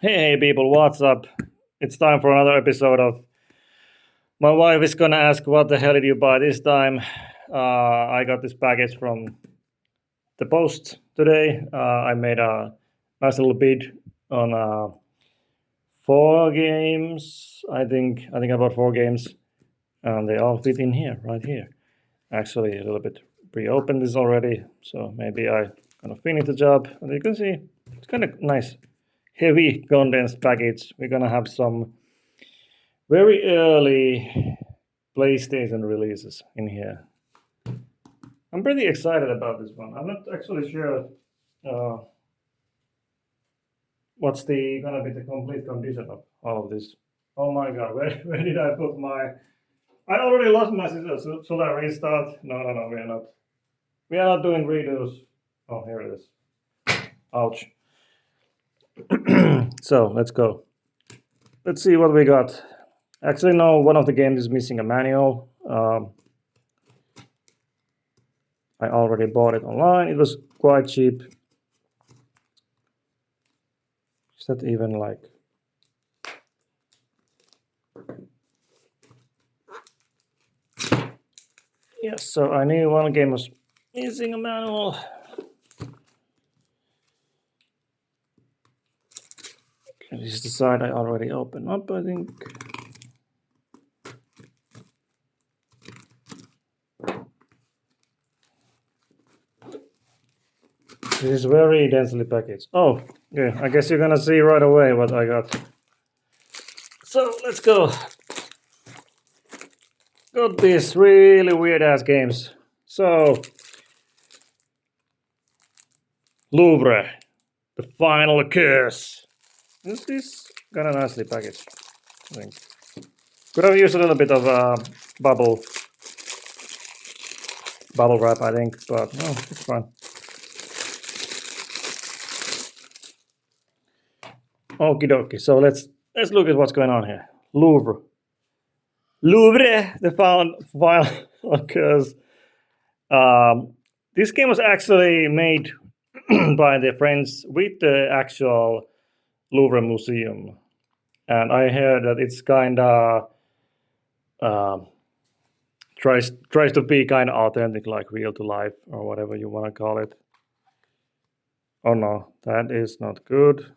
Hey people, what's up? It's time for another episode of. My wife is gonna ask, "What the hell did you buy this time?" I got this package from the post today. I made a nice little bid on 4 games. I think I bought 4 games, and they all fit in here, right here. Actually, a little bit pre-opened this already, so maybe I gonna finish the job. And you can see it's kind of nice, heavy condensed package. We're gonna have some very early PlayStation releases in here. I'm pretty excited about this one. I'm not actually sure uh, what's the gonna be the complete condition of all of this. Oh my god, where did I put my? I already lost my scissors. Should I restart? No, we are not. We are not doing redos. Oh, here it is. Ouch. So let's go. Let's see what we got. Actually, no, one of the games is missing a manual. I already bought it online. It was quite cheap. Is that even like? Yes, so I knew one game was missing a manual. Okay, this is the side I already opened up, I think. This is very densely packaged. Oh, yeah, I guess you're gonna see right away what I got. So let's go. Got these really weird ass games. So, Louvre, the final curse. This is kind of nicely packaged, I think. Could have used a little bit of bubble wrap, I think, but no, it's fine. Okie dokie. So let's look at what's going on here. Louvre, the final curse. This game was actually made by the friends with the actual Louvre Museum, and I heard that it's kind of tries to be kind of authentic, like real to life or whatever you want to call it. Oh no, that is not good.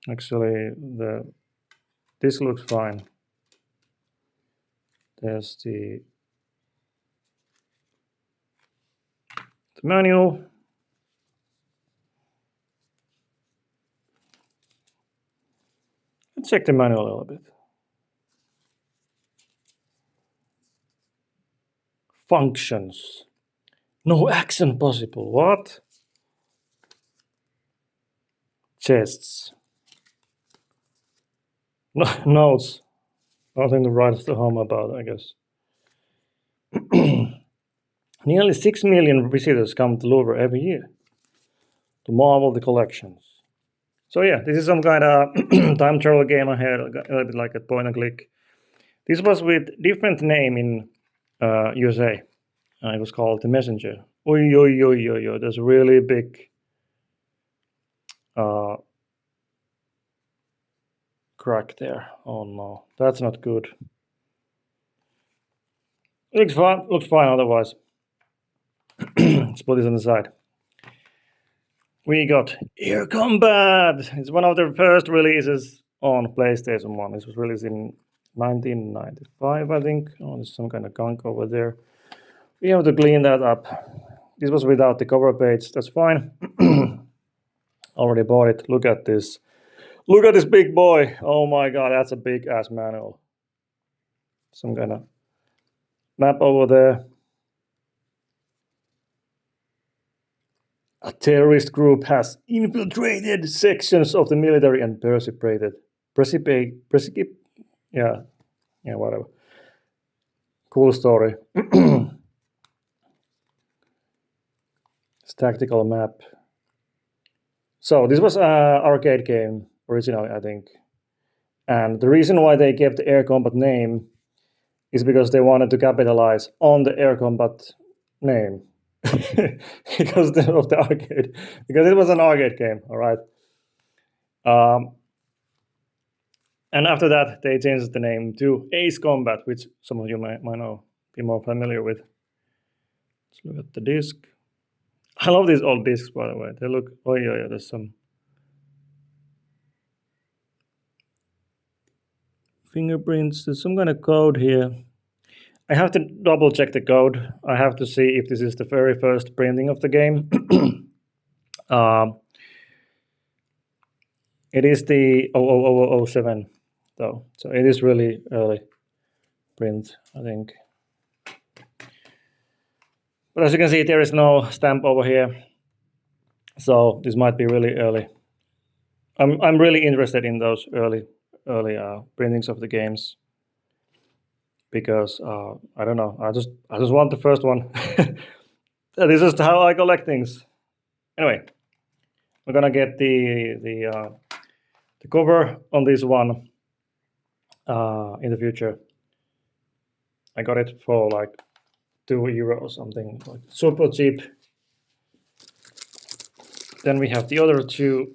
Actually, this looks fine. There's the manual. Let's check the manual a little bit. Functions. No action possible. What? Chests. No, notes. Nothing to write home about, I guess. Nearly 6 million visitors come to Louvre every year to marvel the collections. So yeah, this is some kind of time travel game I had, a little bit like a point and click. This was with different name in USA. It was called The Messenger. Oi. There's a really big crack there. Oh no, that's not good. Looks fine otherwise. Let's put this on the side. We got Air Combat. It's one of the first releases on PlayStation 1. This was released in 1995, I think. Oh, there's some kind of gunk over there. We have to clean that up. This was without the cover page. That's fine. Already bought it. Look at this. Look at this big boy. Oh my god, that's a big ass manual. Some kind of map over there. A terrorist group has infiltrated sections of the military and whatever. Cool story. It's tactical map. So this was an arcade game originally, I think. And the reason why they kept the Air Combat name is because they wanted to capitalize on the Air Combat name. because of the arcade, because it was an arcade game. All right. Um, and after that, they changed the name to Ace Combat, which some of you might know, be more familiar with. Let's look at the disc. I love these old discs, by the way. They look. Oh yeah, there's some fingerprints. There's some kind of code here. I have to double check the code. I have to see if this is the very first printing of the game. um, it is the 00007 though, so it is really early print, I think. But as you can see, there is no stamp over here, so this might be really early. I'm really interested in those early printings of the games because I don't know. I just want the first one. This is how I collect things. Anyway, we're gonna get the cover on this one in the future. I got it for like €2 or something, like super cheap. Then we have the other two,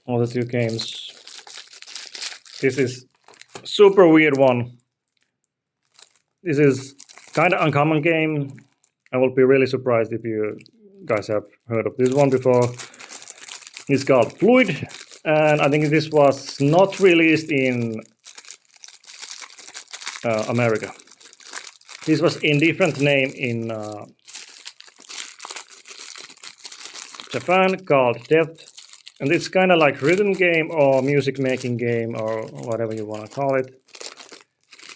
other two games. This is super weird one. This is kind of uncommon game. I will be really surprised if you guys have heard of this one before. It's called Fluid, and I think this was not released in America. This was in different name in Japan called Death, and it's kind of like rhythm game or music making game or whatever you want to call it.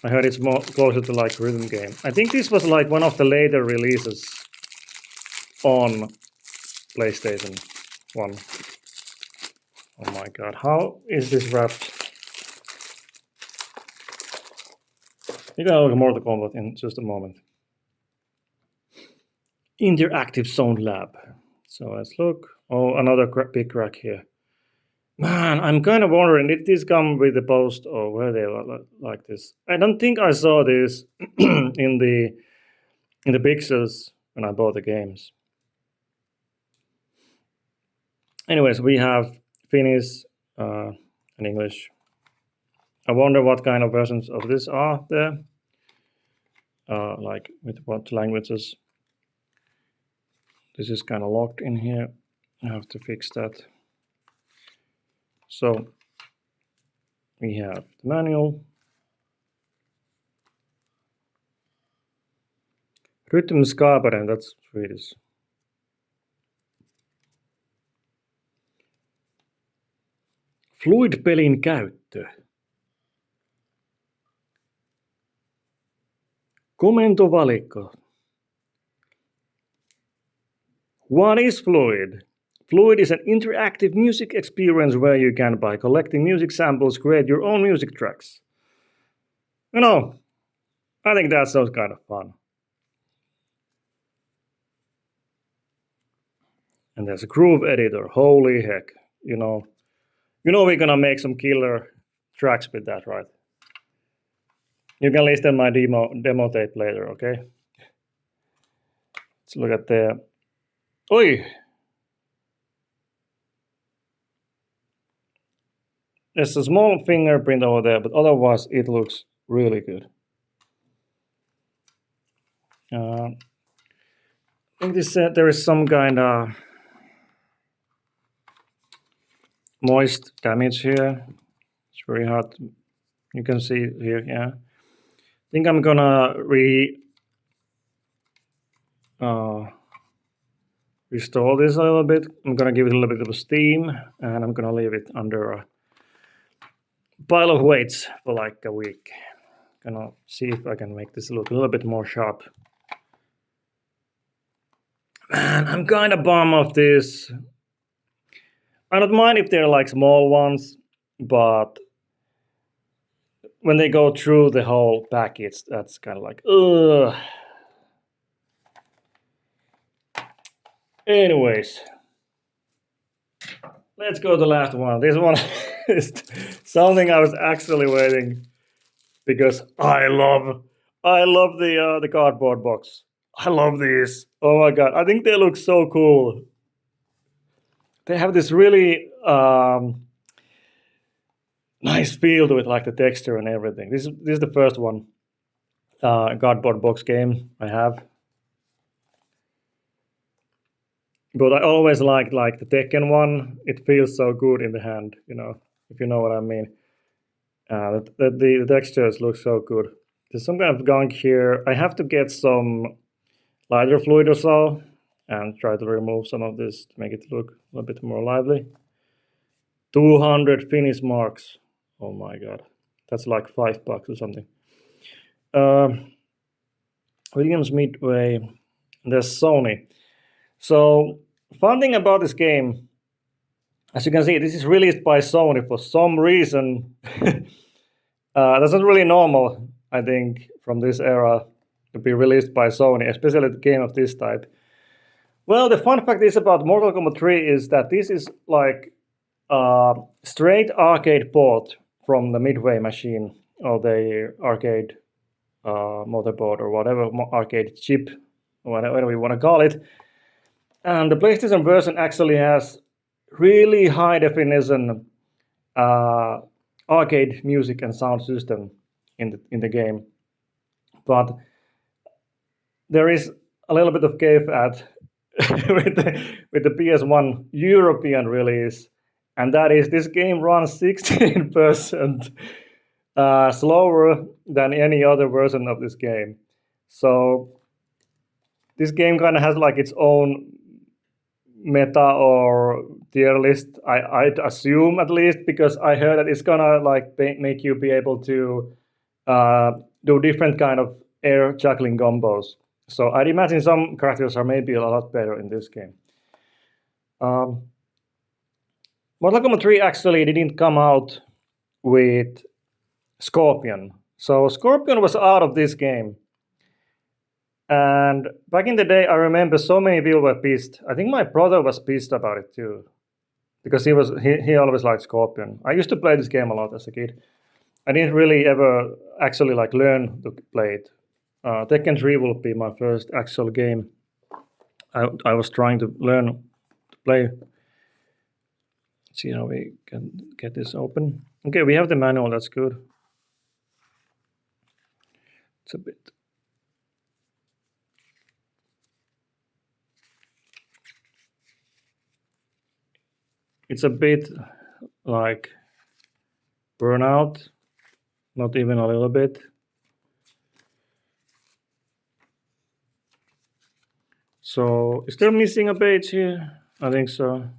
I heard it's more closer to like rhythm game. I think this was like one of the later releases on PlayStation 1. Oh my god, how is this wrapped? You're gonna look at Mortal Kombat in just a moment. Interactive Sound Lab. So let's look. Oh, another big crack here. Man, I'm kind of wondering, did this come with the post or were they like this? I don't think I saw this in the pixels when I bought the games. Anyways, we have Finnish and English. I wonder what kind of versions of this are there. Like with what languages. This is kind of locked in here. I have to fix that. So we have the manual. Rytmskaparen, that's Swedish. Fluid-pelin käyttö. Komentovalikko. What is Fluid? Fluid is an interactive music experience where you can, by collecting music samples, create your own music tracks. You know, I think that sounds kind of fun. And there's a groove editor. Holy heck. You know we're gonna make some killer tracks with that, right? You can listen my demo tape later, okay? Let's look at the... Oi! There's a small fingerprint over there, but otherwise it looks really good. I think this there is some kind of moist damage here. It's very hard. You can see here, yeah. I think I'm gonna restore this a little bit. I'm gonna give it a little bit of steam, and I'm gonna leave it under a pile of weights for like a week. Gonna see if I can make this look a little bit more sharp. Man, I'm kind of bummed of this. I don't mind if they're like small ones, but when they go through the whole package, that's kind of like, ugh. Anyways, let's go to the last one. This one is something I was actually waiting because I love the cardboard box. I love these. Oh my god, I think they look so cool. They have this really nice feel to it, like the texture and everything. This is the first one cardboard box game I have. But I always liked like the Tekken one. It feels so good in the hand, if you know what I mean. The textures look so good. There's some kind of gunk here. I have to get some lighter fluid or so and try to remove some of this to make it look a little bit more lively. 200 finish marks. Oh my god. That's like $5 or something. Uh, Williams Midway. There's Sony. So, fun thing about this game, as you can see, this is released by Sony for some reason. That's not really normal, I think, from this era to be released by Sony, especially a game of this type. Well, the fun fact is about Mortal Kombat 3 is that this is like a straight arcade port from the Midway machine or the arcade motherboard or whatever arcade chip, whatever you want to call it. And the PlayStation version actually has really high definition uh, arcade music and sound system in the game, but there is a little bit of cave at with the PS1 European release, and that is this game runs 16% slower than any other version of this game. So this game kind of has like its own meta or tier list. I'd assume at least because I heard that it's gonna like make you be able to do different kind of air juggling combos. So I'd imagine some characters are maybe a lot better in this game. Um, Mortal Kombat 3 actually didn't come out with Scorpion. So Scorpion was out of this game. And back in the day, I remember so many people were pissed. I think my brother was pissed about it too, because he always liked Scorpion. I used to play this game a lot as a kid. I didn't really ever actually like learn to play it. Tekken 3 will be my first actual game. I was trying to learn to play. Let's see how we can get this open. Okay, we have the manual. That's good. It's a bit. It's a bit like Burnout, not even a little bit. So, is there missing a page here? I think so.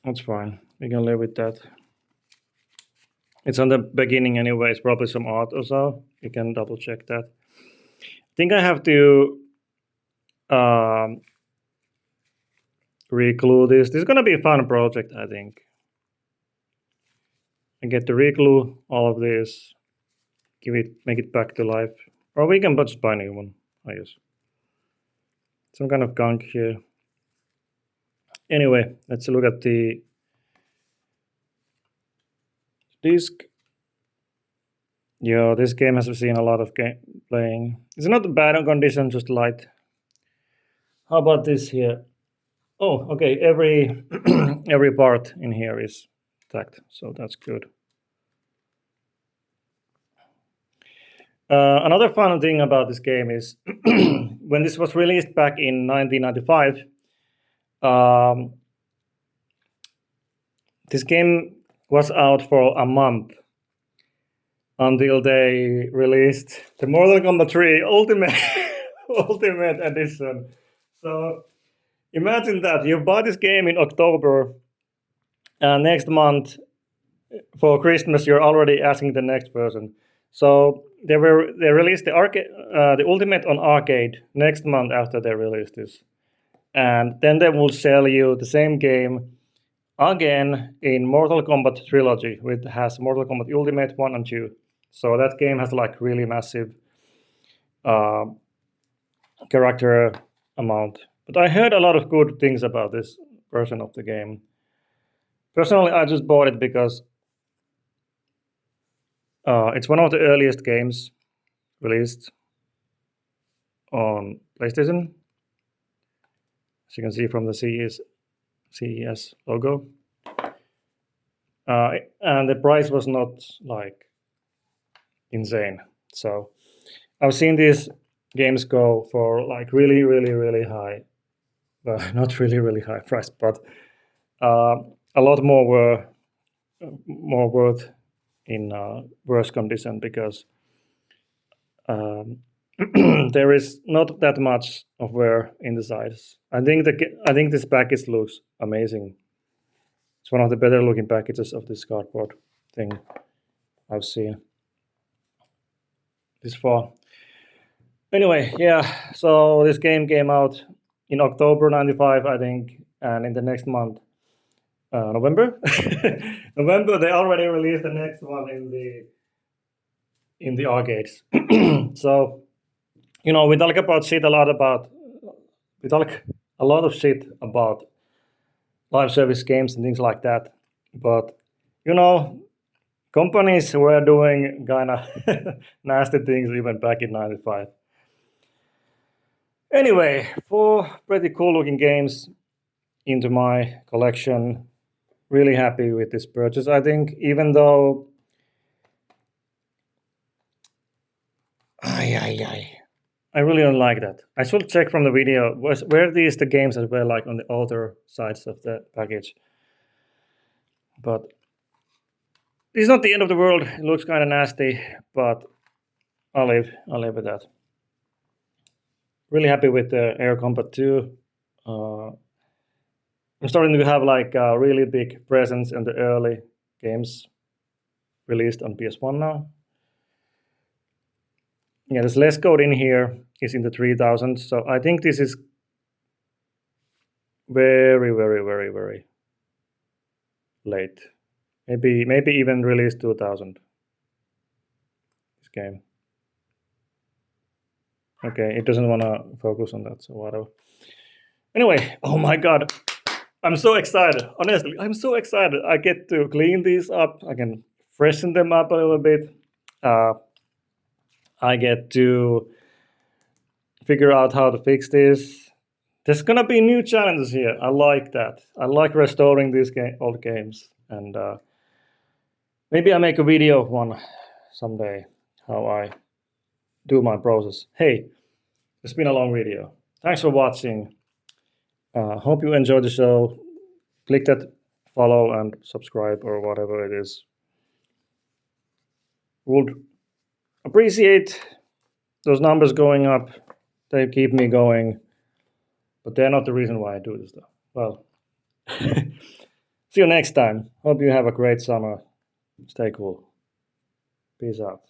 That's fine. We can live with that. It's on the beginning anyway. It's probably some art or so. You can double check that. I think I have to reglue this. This is gonna be a fun project, I think. And get to reglue all of this, make it back to life. Or we can just buy a new one, I guess. Some kind of gunk here. Anyway, let's look at the disc. Yeah, this game has seen a lot of playing. It's not bad on condition, just light. How about this here? Oh, okay. Every every part in here is tagged, so that's good. Another fun thing about this game is when this was released back in 1995, this game was out for a month until they released the Mortal Kombat 3 Ultimate Ultimate Edition. So imagine that you buy this game in October, and next month for Christmas you're already asking the next version. So they released the Ultimate on arcade next month after they released this, and then they will sell you the same game again in Mortal Kombat trilogy, which has Mortal Kombat Ultimate 1 and 2. So that game has like really massive uh, character amount. But I heard a lot of good things about this version of the game. Personally, I just bought it because it's one of the earliest games released on PlayStation, as you can see from the CES logo. And the price was not like insane. So I've seen these games go for like really, really, really high, well, not really, really high price, but a lot more were more worth in worse condition because there is not that much of wear in the sides. I think this package looks amazing. It's one of the better looking packages of this cardboard thing I've seen this far. Anyway, yeah, so this game came out in October 95, I think, and in the next month, November, November, they already released the next one in the arcades. So, you know, we talk about shit a lot about we talk a lot of shit about live service games and things like that, but you know, companies were doing kind of nasty things even back in 95. Anyway, 4 pretty cool looking games into my collection. Really happy with this purchase. I think even though I really don't like that. I should check from the video were these the games that were like on the other sides of the package. But it's not the end of the world. It looks kind of nasty, but I'll live with that. Really happy with the Air Combat 2. I'm starting to have like a really big presence in the early games released on PS1 now. Yeah, there's less code in here. Is in the 3000. So I think this is very, very, very, very late. Maybe even released 2000. This game. Okay, it doesn't want to focus on that, so whatever. Anyway, oh my god, I'm so excited. Honestly, I'm so excited. I get to clean these up. I can freshen them up a little bit. I get to figure out how to fix this. There's gonna be new challenges here. I like that. I like restoring these old games, and maybe I make a video of one someday how I do my process. Hey, it's been a long video. Thanks for watching. Hope you enjoyed the show. Click that follow and subscribe or whatever it is. Would appreciate those numbers going up. They keep me going, but they're not the reason why I do this stuff. Well, see you next time. Hope you have a great summer. Stay cool. Peace out.